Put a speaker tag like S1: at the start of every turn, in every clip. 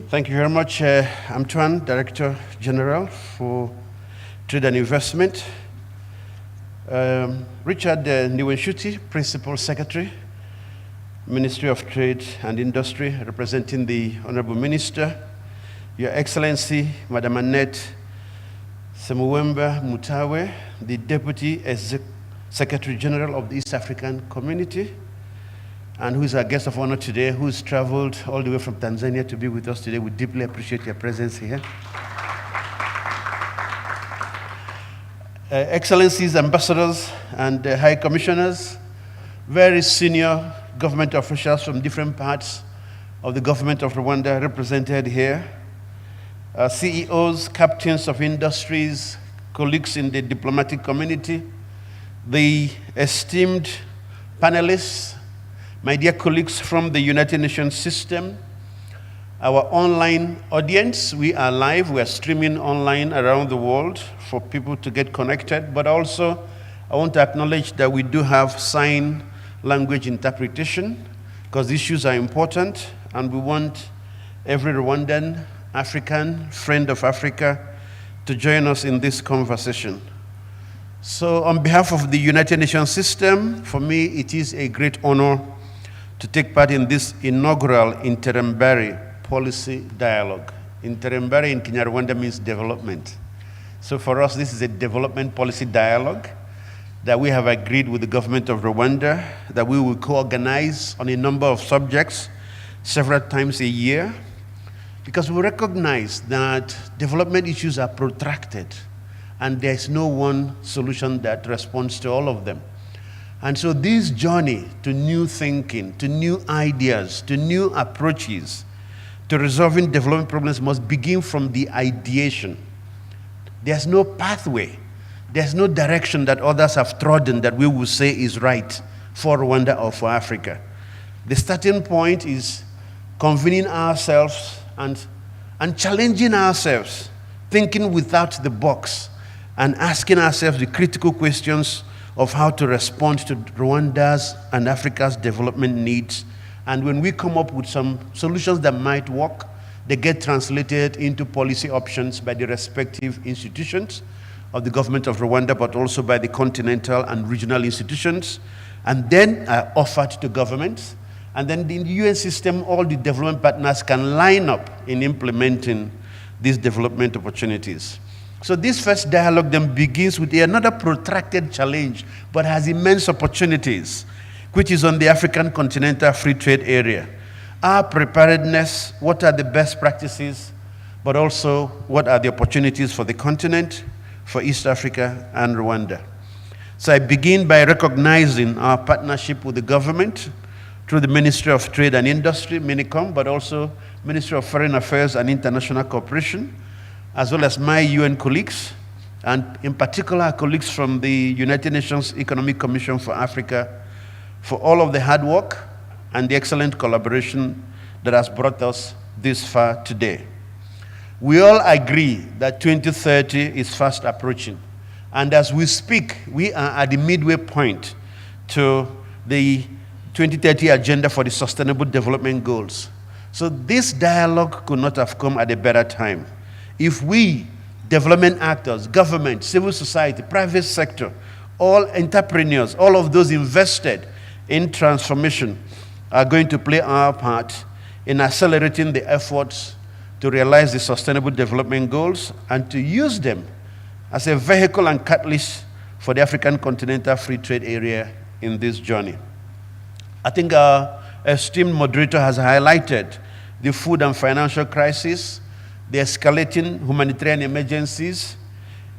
S1: Thank you very much. I'm Tuan, Director General for Trade and Investment. Richard Niwenshuti, Principal Secretary, Ministry of Trade and Industry, representing the Honorable Minister, Your Excellency, Madam Annette Semuwemba Mutawe, the Deputy Secretary General of the East African Community, and who is our guest of honor today, who's traveled all the way from Tanzania to be with us today. We deeply appreciate your presence here. Excellencies, ambassadors, and high commissioners, very senior government officials from different parts of the government of Rwanda represented here, CEOs, captains of industries, colleagues in the diplomatic community, the esteemed panelists, my dear colleagues from the United Nations system, our online audience. We are live, we are streaming online around the world for people to get connected, but also I want to acknowledge that we do have sign language interpretation because issues are important, and we want every Rwandan, African, friend of Africa to join us in this conversation. So on behalf of the United Nations system, for me it is a great honor to take part in this inaugural Iterembere policy dialogue. Iterembere in Kinyarwanda means development. So for us, this is a development policy dialogue that we have agreed with the government of Rwanda that we will co-organize on a number of subjects several times a year, because we recognize that development issues are protracted and there's no one solution that responds to all of them. And so this journey to new thinking, to new ideas, to new approaches to resolving development problems must begin from the ideation. There's no pathway, there's no direction that others have trodden that we will say is right for Rwanda or for Africa. The starting point is convening ourselves and challenging ourselves, thinking without the box, and asking ourselves the critical questions of how to respond to Rwanda's and Africa's development needs. And when we come up with some solutions that might work, they get translated into policy options by the respective institutions of the government of Rwanda, but also by the continental and regional institutions, and then are offered to governments. And then in the UN system, all the development partners can line up in implementing these development opportunities. So this first dialogue then begins with another protracted challenge, but has immense opportunities, which is on the African Continental Free Trade Area. Our preparedness, what are the best practices, but also what are the opportunities for the continent, for East Africa and Rwanda. So I begin by recognizing our partnership with the government through the Ministry of Trade and Industry, MINICOM, but also Ministry of Foreign Affairs and International Cooperation, as well as my UN colleagues, and in particular our colleagues from the United Nations Economic Commission for Africa, for all of the hard work and the excellent collaboration that has brought us this far today. We all agree that 2030 is fast approaching, and as we speak, we are at the midway point to the 2030 Agenda for the Sustainable Development Goals. So this dialogue could not have come at a better time. If we, development actors, government, civil society, private sector, all entrepreneurs, all of those invested in transformation are going to play our part in accelerating the efforts to realize the Sustainable Development Goals and to use them as a vehicle and catalyst for the African Continental Free Trade Area in this journey. I think our esteemed moderator has highlighted the food and financial crisis, the escalating humanitarian emergencies,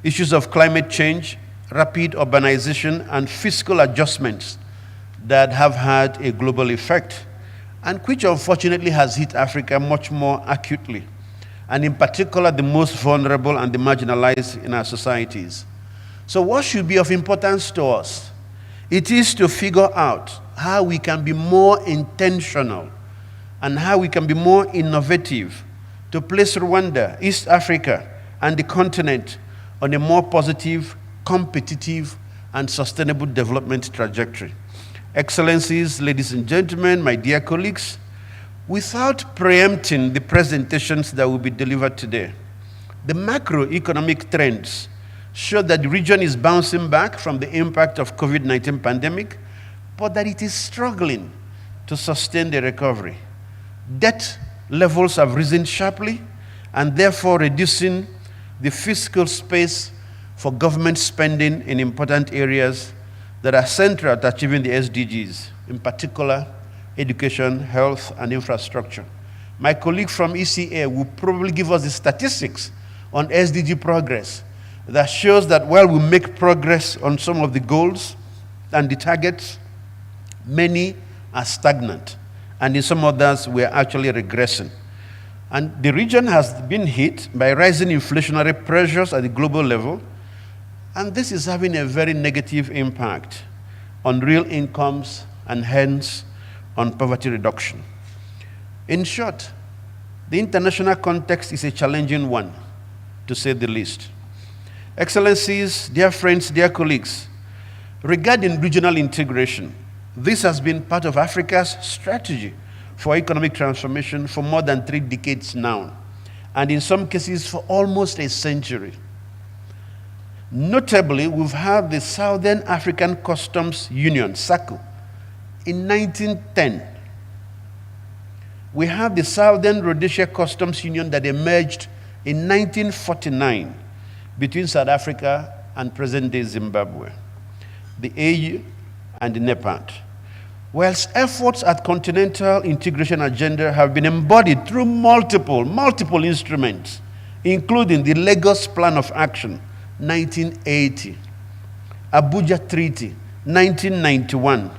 S1: issues of climate change, rapid urbanization, and fiscal adjustments that have had a global effect, and which unfortunately has hit Africa much more acutely, and in particular the most vulnerable and the marginalized in our societies. So what should be of importance to us? It is to figure out how we can be more intentional and how we can be more innovative to place Rwanda, East Africa, and the continent on a more positive, competitive, and sustainable development trajectory. Excellencies, ladies and gentlemen, my dear colleagues, Without preempting the presentations that will be delivered today, the macroeconomic trends show that the region is bouncing back from the impact of COVID-19 pandemic, but that it is struggling to sustain the recovery. Debt levels have risen sharply and therefore reducing the fiscal space for government spending in important areas that are central to achieving the SDGs, in particular, education, health, and infrastructure. My colleague from ECA will probably give us the statistics on SDG progress that shows that while we make progress on some of the goals and the targets, many are stagnant, and in some others, we are actually regressing. And the region has been hit by rising inflationary pressures at the global level, and this is having a very negative impact on real incomes and hence on poverty reduction. In short, the international context is a challenging one, to say the least. Excellencies, dear friends, dear colleagues, regarding regional integration, this has been part of Africa's strategy for economic transformation for more than 3 decades now, and in some cases for almost a century. Notably, we've had the Southern African Customs Union, SACU, in 1910. We have the Southern Rhodesia Customs Union that emerged in 1949 between South Africa and present-day Zimbabwe, the AU and the NEPAD. Whilst efforts at continental integration agenda have been embodied through multiple instruments, including the Lagos Plan of Action, 1980, Abuja Treaty, 1991,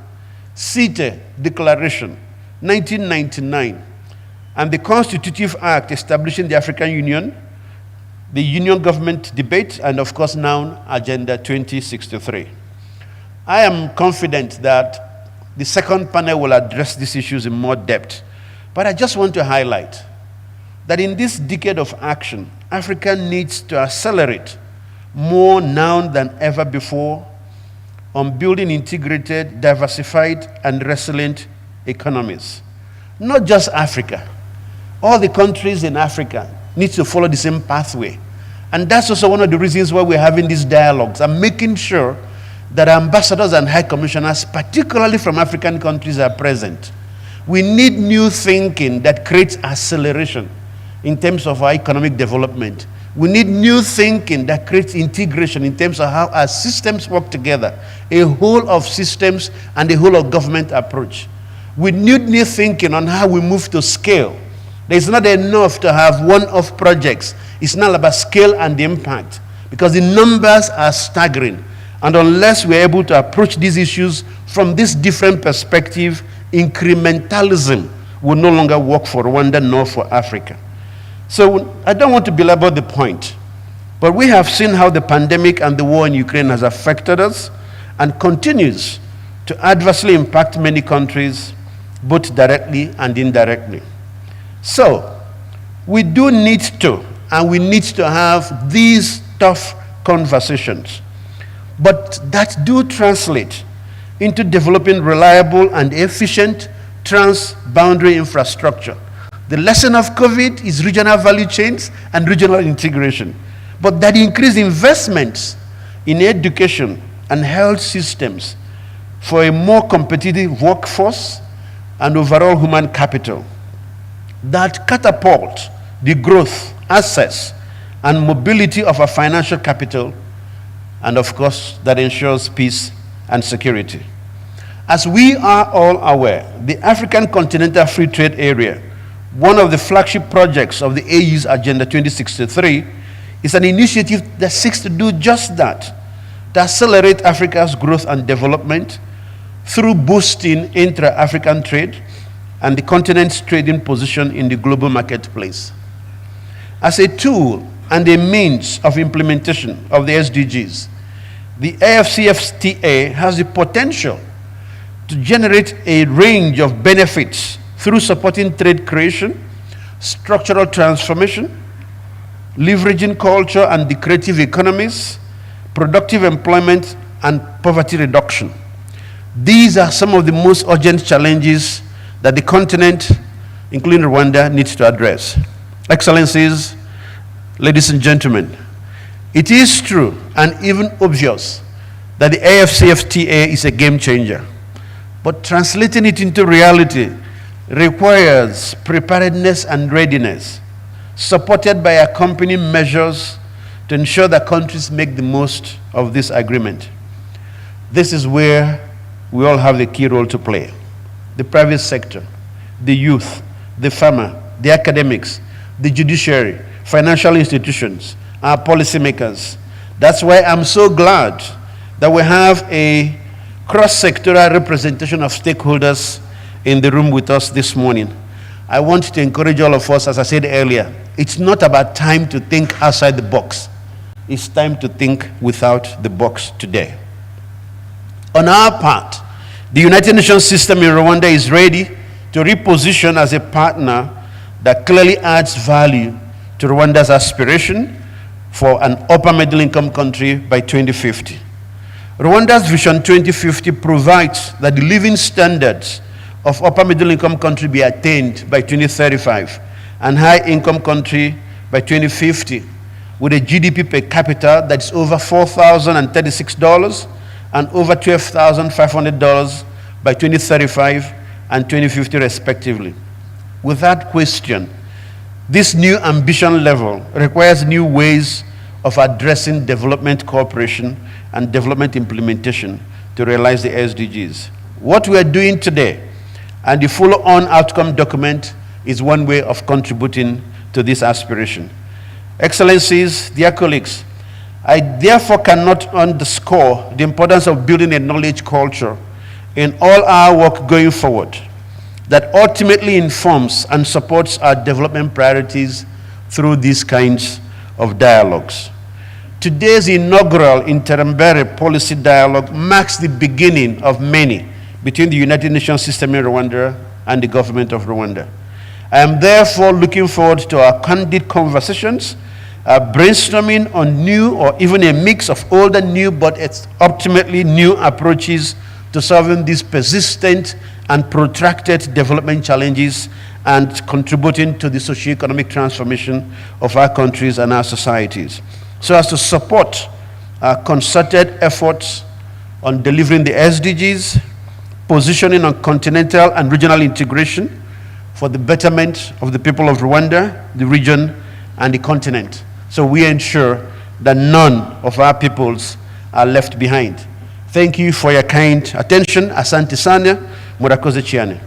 S1: CITE Declaration, 1999, and the Constitutive Act establishing the African Union, the Union Government Debate, and of course now Agenda 2063. I am confident that the second panel will address these issues in more depth, but I just want to highlight that in this decade of action, Africa needs to accelerate more now than ever before on building integrated, diversified, and resilient economies. Not just Africa. All the countries in Africa need to follow the same pathway. And that's also one of the reasons why we're having these dialogues and making sure that ambassadors and high commissioners, particularly from African countries, are present. We need new thinking that creates acceleration in terms of our economic development. We need new thinking that creates integration in terms of how our systems work together, a whole of systems and a whole of government approach. We need new thinking on how we move to scale. It's not enough to have one-off projects. It's not about scale and the impact, because the numbers are staggering. And unless we're able to approach these issues from this different perspective, incrementalism will no longer work for Rwanda nor for Africa. So I don't want to belabor the point, but we have seen how the pandemic and the war in Ukraine has affected us and continues to adversely impact many countries, both directly and indirectly. So we do need to, and we need to have these tough conversations, but that do translate into developing reliable and efficient trans-boundary infrastructure. The lesson of COVID is regional value chains and regional integration, but that increased investments in education and health systems for a more competitive workforce and overall human capital that catapult the growth, access, and mobility of our financial capital, and of course, that ensures peace and security. As we are all aware, the African Continental Free Trade Area, one of the flagship projects of the AU's Agenda 2063, is an initiative that seeks to do just that, to accelerate Africa's growth and development through boosting intra-African trade and the continent's trading position in the global marketplace. As a tool and a means of implementation of the SDGs, the AfCFTA has the potential to generate a range of benefits through supporting trade creation, structural transformation, leveraging culture and the creative economies, productive employment, and poverty reduction. These are some of the most urgent challenges that the continent including Rwanda, needs to address. Excellencies, ladies and gentlemen, it is true and even obvious that the AfCFTA is a game changer, but translating it into reality requires preparedness and readiness, supported by accompanying measures to ensure that countries make the most of this agreement. This is where we all have the key role to play. The private sector, the youth, the farmer, the academics, the judiciary, financial institutions, our policymakers. That's why I'm so glad that we have a cross-sectoral representation of stakeholders in the room with us this morning. I want to encourage all of us, as I said earlier, it's not about time to think outside the box. It's time to think without the box today. On our part, the United Nations system in Rwanda is ready to reposition as a partner that clearly adds value to Rwanda's aspiration for an upper middle income country by 2050. Rwanda's Vision 2050 provides that the living standards of upper middle income country be attained by 2035 and high income country by 2050, with a GDP per capita that's over $4,036 and over $12,500 by 2035 and 2050 respectively. Without question, this new ambition level requires new ways of addressing development cooperation and development implementation to realize the SDGs. What we are doing today and the follow-on outcome document is one way of contributing to this aspiration. Excellencies, dear colleagues, I therefore cannot underscore the importance of building a knowledge culture in all our work going forward that ultimately informs and supports our development priorities through these kinds of dialogues. Today's inaugural Iterembere policy dialogue marks the beginning of many between the United Nations system in Rwanda and the government of Rwanda. I am therefore looking forward to our candid conversations, brainstorming on new or even a mix of old and new, but it's ultimately new approaches to solving these persistent and protracted development challenges and contributing to the socio-economic transformation of our countries and our societies, so as to support our concerted efforts on delivering the SDGs, positioning on continental and regional integration for the betterment of the people of Rwanda, the region, and the continent, so we ensure that none of our peoples are left behind. Thank you for your kind attention. Asante sana, murakoze cyane.